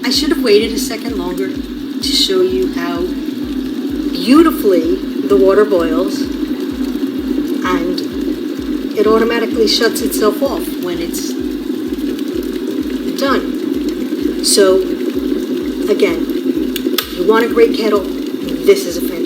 I should have waited a second longer to show you how beautifully the water boils, and it automatically shuts itself off when it's done. So again, you want a great kettle, this is a fantastic